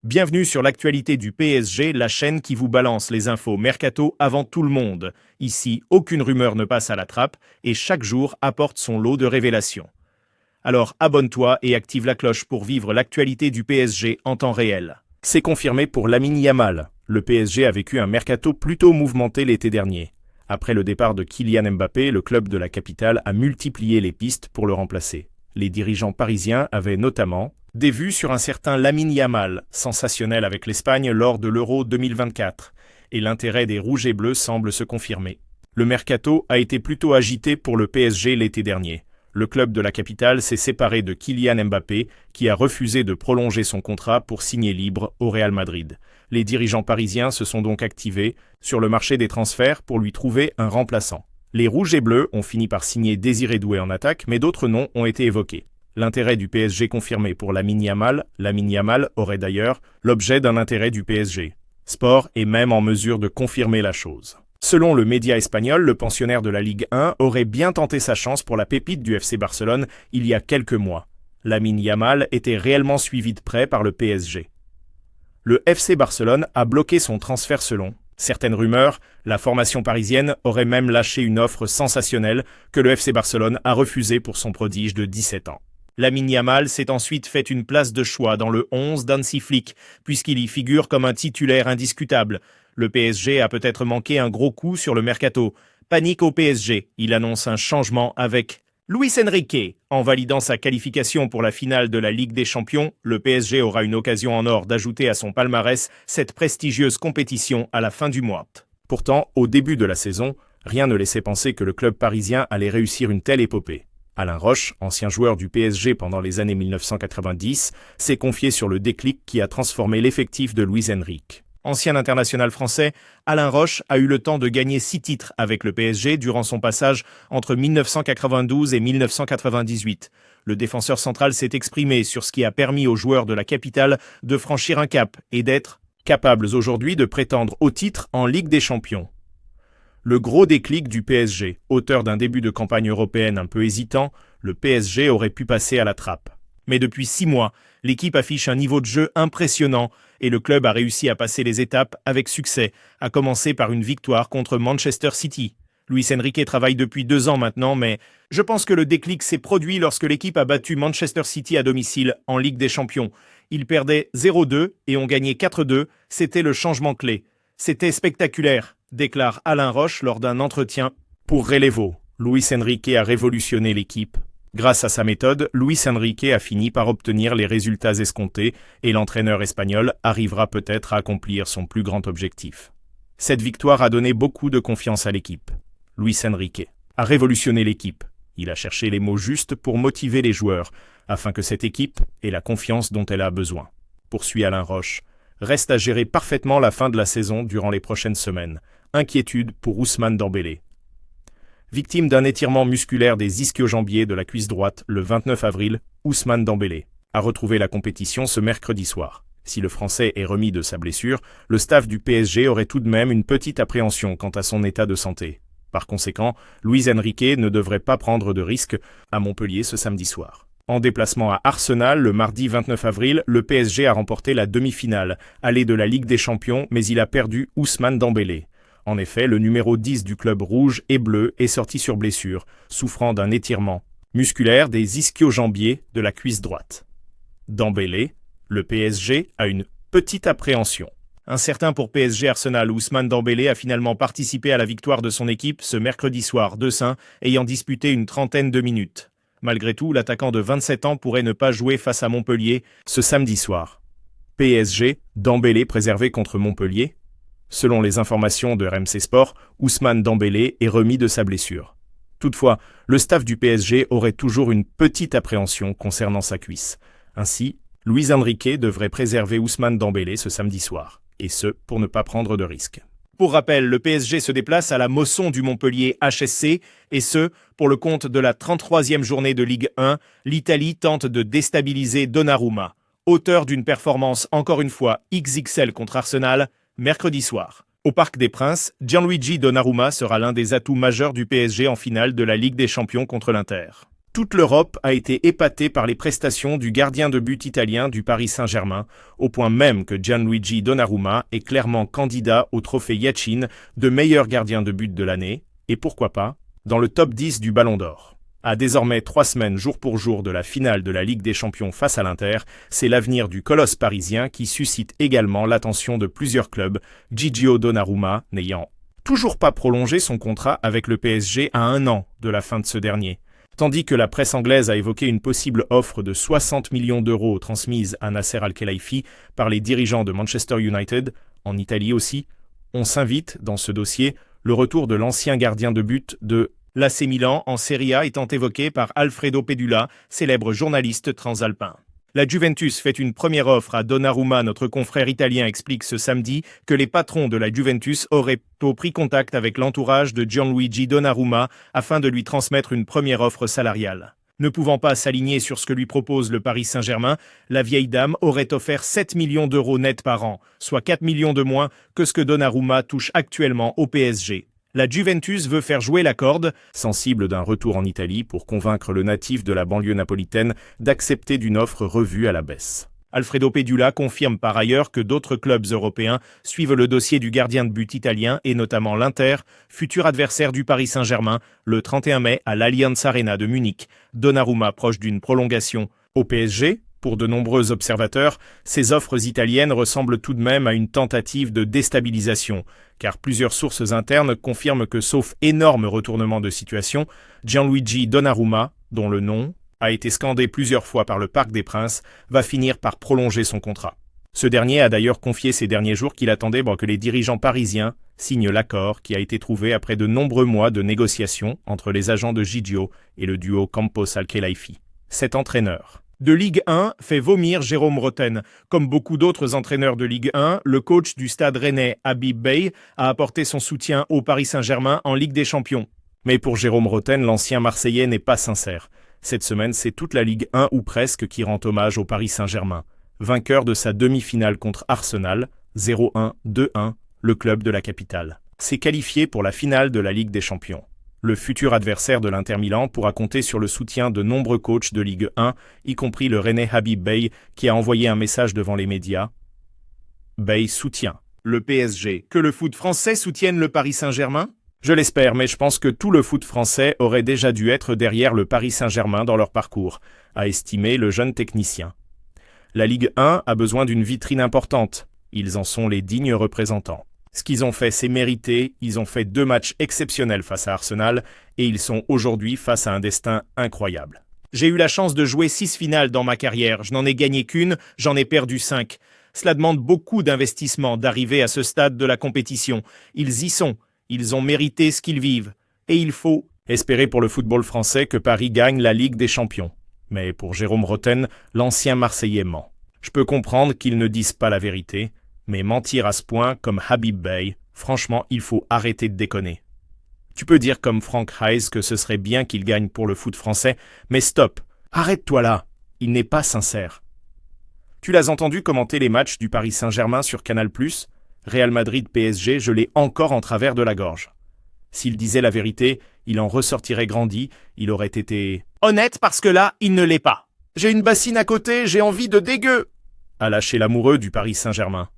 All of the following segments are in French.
Bienvenue sur l'actualité du PSG, la chaîne qui vous balance les infos mercato avant tout le monde. Ici, aucune rumeur ne passe à la trappe et chaque jour apporte son lot de révélations. Alors abonne-toi et active la cloche pour vivre l'actualité du PSG en temps réel. C'est confirmé pour Lamine Yamal. Le PSG a vécu un mercato plutôt mouvementé l'été dernier. Après le départ de Kylian Mbappé, le club de la capitale a multiplié les pistes pour le remplacer. Les dirigeants parisiens avaient notamment des vues sur un certain Lamine Yamal, sensationnel avec l'Espagne lors de l'Euro 2024, et l'intérêt des Rouges et Bleus semble se confirmer. Le mercato a été plutôt agité pour le PSG l'été dernier. Le club de la capitale s'est séparé de Kylian Mbappé, qui a refusé de prolonger son contrat pour signer libre au Real Madrid. Les dirigeants parisiens se sont donc activés sur le marché des transferts pour lui trouver un remplaçant. Les Rouges et Bleus ont fini par signer Désiré Doué en attaque, mais d'autres noms ont été évoqués. L'intérêt du PSG confirmé pour Lamine Yamal aurait d'ailleurs l'objet d'un intérêt du PSG. Sport est même en mesure de confirmer la chose. Selon le média espagnol, le pensionnaire de la Ligue 1 aurait bien tenté sa chance pour la pépite du FC Barcelone il y a quelques mois. Lamine Yamal était réellement suivi de près par le PSG. Le FC Barcelone a bloqué son transfert selon certaines rumeurs. La formation parisienne aurait même lâché une offre sensationnelle que le FC Barcelone a refusée pour son prodige de 17 ans. Lamine Yamal s'est ensuite fait une place de choix dans le 11 d'Hansi Flick, puisqu'il y figure comme un titulaire indiscutable. Le PSG a peut-être manqué un gros coup sur le mercato. Panique au PSG, il annonce un changement avec Luis Enrique. En validant sa qualification pour la finale de la Ligue des Champions, le PSG aura une occasion en or d'ajouter à son palmarès cette prestigieuse compétition à la fin du mois. Pourtant, au début de la saison, rien ne laissait penser que le club parisien allait réussir une telle épopée. Alain Roche, ancien joueur du PSG pendant les années 1990, s'est confié sur le déclic qui a transformé l'effectif de Luis Enrique. Ancien international français, Alain Roche a eu le temps de gagner 6 titres avec le PSG durant son passage entre 1992 et 1998. Le défenseur central s'est exprimé sur ce qui a permis aux joueurs de la capitale de franchir un cap et d'être capables aujourd'hui de prétendre au titre en Ligue des Champions. Le gros déclic du PSG, auteur d'un début de campagne européenne un peu hésitant, le PSG aurait pu passer à la trappe. Mais depuis 6 mois, l'équipe affiche un niveau de jeu impressionnant et le club a réussi à passer les étapes avec succès, à commencer par une victoire contre Manchester City. Luis Enrique travaille depuis 2 ans maintenant, mais je pense que le déclic s'est produit lorsque l'équipe a battu Manchester City à domicile en Ligue des Champions. Ils perdaient 0-2 et ont gagné 4-2, c'était le changement clé. C'était spectaculaire, déclare Alain Roche lors d'un entretien pour Relevo. Luis Enrique a révolutionné l'équipe. Grâce à sa méthode, Luis Enrique a fini par obtenir les résultats escomptés et l'entraîneur espagnol arrivera peut-être à accomplir son plus grand objectif. Cette victoire a donné beaucoup de confiance à l'équipe. Luis Enrique a révolutionné l'équipe. Il a cherché les mots justes pour motiver les joueurs, afin que cette équipe ait la confiance dont elle a besoin. Poursuit Alain Roche. Reste à gérer parfaitement la fin de la saison durant les prochaines semaines. Inquiétude pour Ousmane Dembélé. Victime d'un étirement musculaire des ischio-jambiers de la cuisse droite le 29 avril, Ousmane Dembélé a retrouvé la compétition ce mercredi soir. Si le Français est remis de sa blessure, le staff du PSG aurait tout de même une petite appréhension quant à son état de santé. Par conséquent, Luis Enrique ne devrait pas prendre de risque à Montpellier ce samedi soir. En déplacement à Arsenal, le mardi 29 avril, le PSG a remporté la demi-finale, allée de la Ligue des Champions, mais il a perdu Ousmane Dembélé. En effet, le numéro 10 du club rouge et bleu est sorti sur blessure, souffrant d'un étirement musculaire des ischio-jambiers de la cuisse droite. Dembélé, le PSG a une petite appréhension. Incertain pour PSG Arsenal, Ousmane Dembélé a finalement participé à la victoire de son équipe ce mercredi soir 2-1, ayant disputé une trentaine de minutes. Malgré tout, l'attaquant de 27 ans pourrait ne pas jouer face à Montpellier ce samedi soir. PSG, Dembélé préservé contre Montpellier. Selon les informations de RMC Sport, Ousmane Dembélé est remis de sa blessure. Toutefois, le staff du PSG aurait toujours une petite appréhension concernant sa cuisse. Ainsi, Luis Enrique devrait préserver Ousmane Dembélé ce samedi soir, et ce, pour ne pas prendre de risques. Pour rappel, le PSG se déplace à la Mosson du Montpellier HSC, et ce, pour le compte de la 33e journée de Ligue 1, l'Italie tente de déstabiliser Donnarumma, auteur d'une performance encore une fois XXL contre Arsenal, mercredi soir. Au Parc des Princes, Gianluigi Donnarumma sera l'un des atouts majeurs du PSG en finale de la Ligue des Champions contre l'Inter. Toute l'Europe a été épatée par les prestations du gardien de but italien du Paris Saint-Germain, au point même que Gianluigi Donnarumma est clairement candidat au trophée Yachine de meilleur gardien de but de l'année, et pourquoi pas, dans le top 10 du Ballon d'Or. À désormais 3 semaines jour pour jour de la finale de la Ligue des Champions face à l'Inter, c'est l'avenir du colosse parisien qui suscite également l'attention de plusieurs clubs, Gigio Donnarumma n'ayant toujours pas prolongé son contrat avec le PSG à 1 an de la fin de ce dernier. Tandis que la presse anglaise a évoqué une possible offre de 60 millions d'euros transmise à Nasser Al-Khelaifi par les dirigeants de Manchester United, en Italie aussi, on s'invite dans ce dossier le retour de l'ancien gardien de but de l'AC Milan en Serie A étant évoqué par Alfredo Pedula, célèbre journaliste transalpin. La Juventus fait une première offre à Donnarumma. Notre confrère italien explique ce samedi que les patrons de la Juventus auraient pris contact avec l'entourage de Gianluigi Donnarumma afin de lui transmettre une première offre salariale. Ne pouvant pas s'aligner sur ce que lui propose le Paris Saint-Germain, la vieille dame aurait offert 7 millions d'euros net par an, soit 4 millions de moins que ce que Donnarumma touche actuellement au PSG. La Juventus veut faire jouer la corde, sensible d'un retour en Italie pour convaincre le natif de la banlieue napolitaine d'accepter d'une offre revue à la baisse. Alfredo Pedula confirme par ailleurs que d'autres clubs européens suivent le dossier du gardien de but italien et notamment l'Inter, futur adversaire du Paris Saint-Germain, le 31 mai à l'Allianz Arena de Munich. Donnarumma proche d'une prolongation au PSG. Pour de nombreux observateurs, ces offres italiennes ressemblent tout de même à une tentative de déstabilisation, car plusieurs sources internes confirment que sauf énorme retournement de situation, Gianluigi Donnarumma, dont le nom a été scandé plusieurs fois par le Parc des Princes, va finir par prolonger son contrat. Ce dernier a d'ailleurs confié ces derniers jours qu'il attendait que les dirigeants parisiens signent l'accord qui a été trouvé après de nombreux mois de négociations entre les agents de Gigio et le duo Campos-Al-Khelaifi. Cet entraîneur de Ligue 1 fait vomir Jérôme Rotten. Comme beaucoup d'autres entraîneurs de Ligue 1, le coach du Stade Rennais, Habib Beye, a apporté son soutien au Paris Saint-Germain en Ligue des Champions. Mais pour Jérôme Rotten, l'ancien Marseillais n'est pas sincère. Cette semaine, c'est toute la Ligue 1 ou presque qui rend hommage au Paris Saint-Germain. Vainqueur de sa demi-finale contre Arsenal, 0-1, 2-1, le club de la capitale. C'est qualifié pour la finale de la Ligue des Champions. Le futur adversaire de l'Inter Milan pourra compter sur le soutien de nombreux coachs de Ligue 1, y compris le Rennais Habib Beye, qui a envoyé un message devant les médias. Beye soutient le PSG. Que le foot français soutienne le Paris Saint-Germain ? Je l'espère, mais je pense que tout le foot français aurait déjà dû être derrière le Paris Saint-Germain dans leur parcours, a estimé le jeune technicien. La Ligue 1 a besoin d'une vitrine importante. Ils en sont les dignes représentants. Ce qu'ils ont fait, c'est mérité. Ils ont fait 2 matchs exceptionnels face à Arsenal et ils sont aujourd'hui face à un destin incroyable. J'ai eu la chance de jouer 6 finales dans ma carrière. Je n'en ai gagné qu'une, j'en ai perdu 5. Cela demande beaucoup d'investissement d'arriver à ce stade de la compétition. Ils y sont. Ils ont mérité ce qu'ils vivent. Et il faut espérer pour le football français que Paris gagne la Ligue des Champions. Mais pour Jérôme Rotten, l'ancien Marseillais ment. Je peux comprendre qu'ils ne disent pas la vérité, mais mentir à ce point, comme Habib Beye, franchement, il faut arrêter de déconner. Tu peux dire comme Franck Hayes que ce serait bien qu'il gagne pour le foot français, mais stop, arrête-toi là, il n'est pas sincère. Tu l'as entendu commenter les matchs du Paris Saint-Germain sur Canal+, Real Madrid-PSG, je l'ai encore en travers de la gorge. S'il disait la vérité, il en ressortirait grandi, il aurait été honnête parce que là, il ne l'est pas. J'ai une bassine à côté, j'ai envie de dégueu, a lâché l'amoureux du Paris Saint-Germain.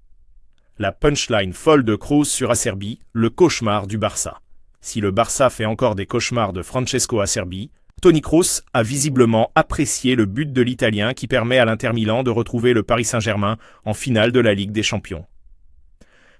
La punchline folle de Kroos sur Acerbi, le cauchemar du Barça. Si le Barça fait encore des cauchemars de Francesco Acerbi, Toni Kroos a visiblement apprécié le but de l'Italien qui permet à l'Inter Milan de retrouver le Paris Saint-Germain en finale de la Ligue des Champions.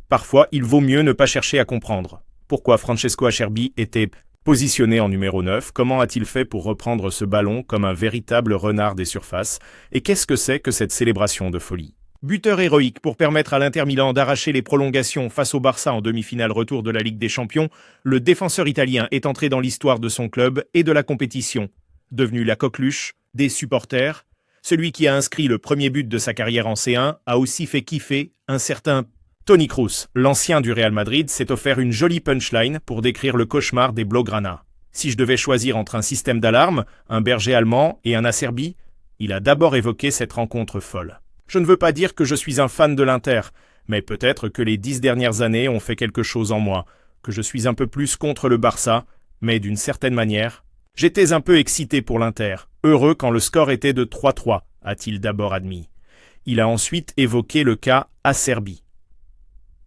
Parfois, il vaut mieux ne pas chercher à comprendre. Pourquoi Francesco Acerbi était positionné en numéro 9, comment a-t-il fait pour reprendre ce ballon comme un véritable renard des surfaces, et qu'est-ce que c'est que cette célébration de folie ? Buteur héroïque pour permettre à l'Inter Milan d'arracher les prolongations face au Barça en demi-finale retour de la Ligue des Champions, le défenseur italien est entré dans l'histoire de son club et de la compétition. Devenu la coqueluche des supporters, celui qui a inscrit le premier but de sa carrière en C1 a aussi fait kiffer un certain Toni Kroos. L'ancien du Real Madrid s'est offert une jolie punchline pour décrire le cauchemar des Blaugrana. Si je devais choisir entre un système d'alarme, un berger allemand et un Acerbi, il a d'abord évoqué cette rencontre folle. Je ne veux pas dire que je suis un fan de l'Inter, mais peut-être que les 10 dernières années ont fait quelque chose en moi, que je suis un peu plus contre le Barça, mais d'une certaine manière, J'étais un peu excité pour l'Inter, heureux quand le score était de 3-3, a-t-il d'abord admis. Il a ensuite évoqué le cas Acerbi.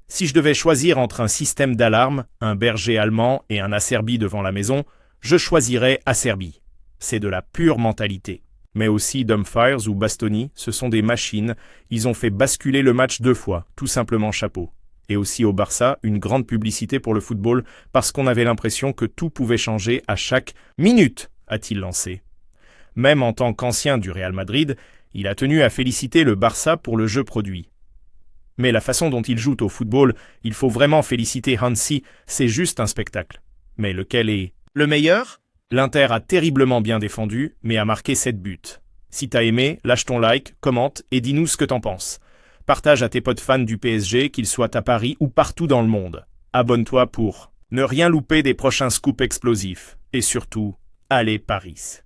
Si je devais choisir entre un système d'alarme, un berger allemand et un Acerbi devant la maison, je choisirais Acerbi. C'est de la pure mentalité. Mais aussi Dumfries ou Bastoni, ce sont des machines, ils ont fait basculer le match 2 fois, tout simplement chapeau. Et aussi au Barça, une grande publicité pour le football, parce qu'on avait l'impression que tout pouvait changer à chaque minute, a-t-il lancé. Même en tant qu'ancien du Real Madrid, il a tenu à féliciter le Barça pour le jeu produit. Mais la façon dont il joue au football, il faut vraiment féliciter Hansi, c'est juste un spectacle. Mais lequel est le meilleur? L'Inter a terriblement bien défendu, mais a marqué 7 buts. Si t'as aimé, lâche ton like, commente et dis-nous ce que t'en penses. Partage à tes potes fans du PSG, qu'ils soient à Paris ou partout dans le monde. Abonne-toi pour ne rien louper des prochains scoops explosifs. Et surtout, allez Paris.